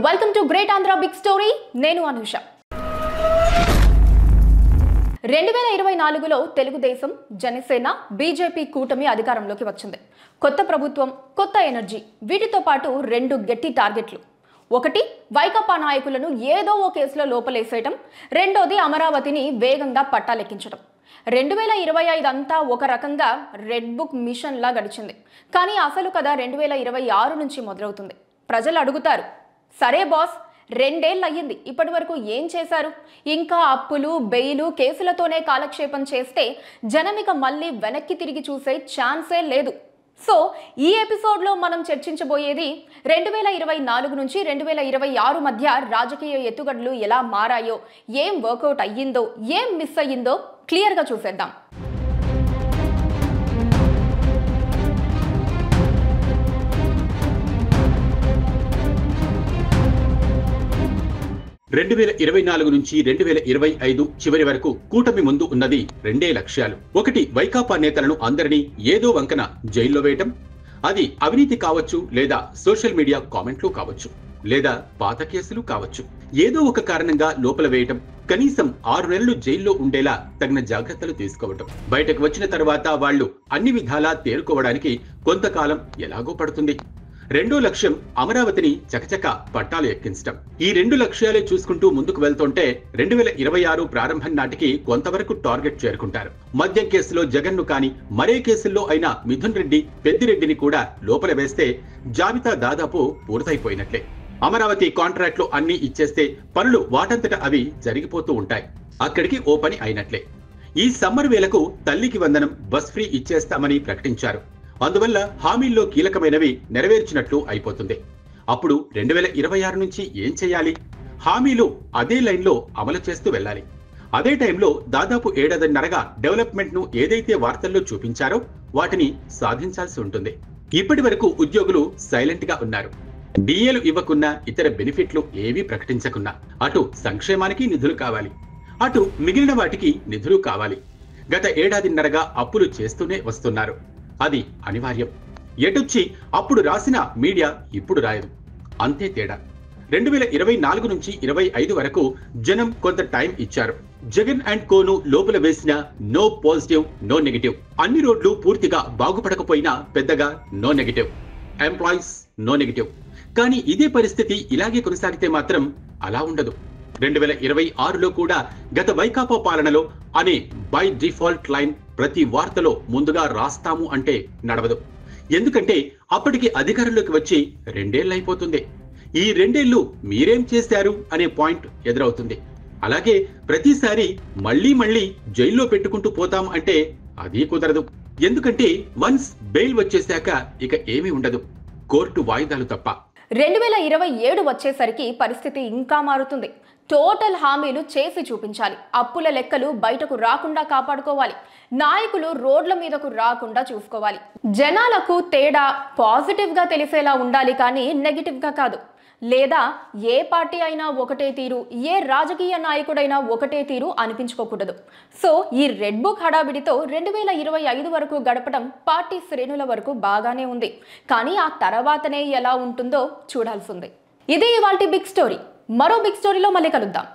Welcome to great Andhra big story. నేను అనుష. 2024లో Telugu Desam, Janasena, BJP కూటమి అధికారంలోకి వచ్చింది. కొత్త ప్రభుత్వం, కొత్త ఎనర్జీ. వీటితో పాటు రెండు గట్టి టార్గెట్లు. ఒకటి, వైకాపా నాయకులను ఏదో ఓ కేసులో లోపలేసేయటం. రెండోది, అమరావతిని వేగంగా పట్టాలెక్కించడం. 2025 అంతా ఒక రకంగా రెడ్ బుక్ మిషన్ లా గడిచింది. కానీ అసలు కథ 2026 నుంచి మొదలవుతుంది. ప్రజలు అడుగుతారు, సరే బాస్, 2 ఏళ్ళు అయ్యింది, ఇప్పటి వరకు ఏం చేశారు? ఇంకా అప్పులు, బెయిలు, కేసులతోనే కాలక్షేపం చేస్తే జనమిక మళ్ళీ వెనక్కి తిరిగి చూసే ఛాన్సే లేదు. సో ఈ ఎపిసోడ్లో మనం చర్చించబోయేది 2024 నుంచి 2026 మధ్య రాజకీయ ఎత్తుగడలు ఎలా మారాయో, ఏం వర్కౌట్ అయ్యిందో, ఏం మిస్ అయ్యిందో క్లియర్గా చూసేద్దాం. రెండు 2024 నుంచి 2025 చివరి వరకు కూటమి ముందు ఉన్నది రెండే లక్ష్యాలు. ఒకటి, వైకాపా నేతలను అందరినీ ఏదో వంకన జైల్లో వేయటం. అది అవినీతి కావచ్చు, లేదా సోషల్ మీడియా కామెంట్లు కావచ్చు, లేదా పాత కేసులు కావచ్చు. ఏదో ఒక కారణంగా లోపల వేయటం, కనీసం 6 నెలలు జైల్లో ఉండేలా తగిన జాగ్రత్తలు తీసుకోవటం. బయటకు వచ్చిన తర్వాత వాళ్లు అన్ని విధాలా తేరుకోవడానికి కొంతకాలం ఎలాగో పడుతుంది. రెండో లక్ష్యం, అమరావతిని చకచక పట్టాలు ఎక్కించడం. ఈ 2 లక్ష్యాలే చూసుకుంటూ ముందుకు వెళ్తుంటే 2026 ప్రారంభం నాటికి కొంతవరకు టార్గెట్ చేరుకుంటారు. మద్యం కేసులో జగన్ను కానీ, మరే కేసుల్లో అయినా మిథున్ రెడ్డి, పెద్దిరెడ్డిని కూడా లోపల వేస్తే జాబితా దాదాపు పూర్తయిపోయినట్లే. అమరావతి కాంట్రాక్ట్లు అన్ని ఇచ్చేస్తే పనులు వాటంతట అవి జరిగిపోతూ ఉంటాయి. అక్కడికి ఓ పని అయినట్లే. ఈ సమ్మర్ వేలకు తల్లికి వందనం, బస్ ఫ్రీ ఇచ్చేస్తామని ప్రకటించారు. అందువల్ల హామీల్లో కీలకమైనవి నెరవేర్చినట్లు అయిపోతుంది. అప్పుడు 2026 నుంచి ఏం చేయాలి? హామీలు అదే లైన్లో అమలు చేస్తూ వెళ్ళాలి. అదే టైంలో దాదాపు 7.5 డెవలప్మెంట్ ను ఏదైతే వార్తల్లో చూపించారో వాటిని సాధించాల్సి ఉంటుంది. ఇప్పటి వరకు ఉద్యోగులు సైలెంట్ గా ఉన్నారు. డిఏలు ఇవ్వకున్నా, ఇతర బెనిఫిట్లు ఏవీ ప్రకటించకున్నా అటు సంక్షేమానికి నిధులు కావాలి, అటు మిగిలిన వాటికి నిధులు కావాలి. గత 1.5 అప్పులు చేస్తూనే వస్తున్నారు. అది అనివార్యం. ఎటొచ్చి అప్పుడు రాసిన మీడియా ఇప్పుడు రాయదు, అంతే తేడా. 2024 నుంచి 25 వరకు జనం కొంత టైం ఇచ్చారు. జగన్ అండ్ కోను లోపల వేసిన నో పాజిటివ్, నో నెగిటివ్. అన్ని రోడ్లు పూర్తిగా బాగుపడకపోయినా పెద్దగా no negative. Employees no negative. కానీ ఇదే పరిస్థితి ఇలాగే కొనసాగితే మాత్రం అలా ఉండదు. 2026లో కూడా గత వైకాపా పాలనలో అనే బై డిఫాల్ట్ లైన్ ప్రతి వార్తలో ముందుగా రాస్తాము అంటే నడవదు. ఎందుకంటే అప్పటికి అధికారంలోకి వచ్చి 2 ఏళ్ళు అయిపోతుంది. ఈ 2 ఏళ్ళు మీరేం చేశారు అనే పాయింట్ ఎదురవుతుంది. అలాగే ప్రతిసారి మళ్ళీ జైల్లో పెట్టుకుంటూ పోతాం అంటే అది కుదరదు. ఎందుకంటే వన్స్ బెయిల్ వచ్చేశాక ఇక ఏమీ ఉండదు, కోర్టు వాయిదాలు తప్ప. 2027 వచ్చేసరికి పరిస్థితి ఇంకా మారుతుంది. టోటల్ హామీలు చేసి చూపించాలి. అప్పుల లెక్కలు బయటకు రాకుండా కాపాడుకోవాలి. నాయకులు రోడ్ల మీదకు రాకుండా చూసుకోవాలి. జనాలకు తేడా పాజిటివ్ గా తెలిసేలా ఉండాలి, కానీ నెగిటివ్ గా కాదు. లేదా ఏ పార్టీ అయినా ఒకటే తీరు, ఏ రాజకీయ నాయకుడైనా ఒకటే తీరు అనిపించుకోకూడదు. సో ఈ రెడ్ బుక్ హడావిడితో 2025 వరకు గడపడం పార్టీ శ్రేణుల వరకు బాగానే ఉంది. కానీ ఆ తర్వాతనే ఎలా ఉంటుందో చూడాల్సింది. ఇదే ఇవాల్టి బిగ్ స్టోరీ. మరో బిగ్ స్టోరీలో మళ్ళీ కలుద్దాం.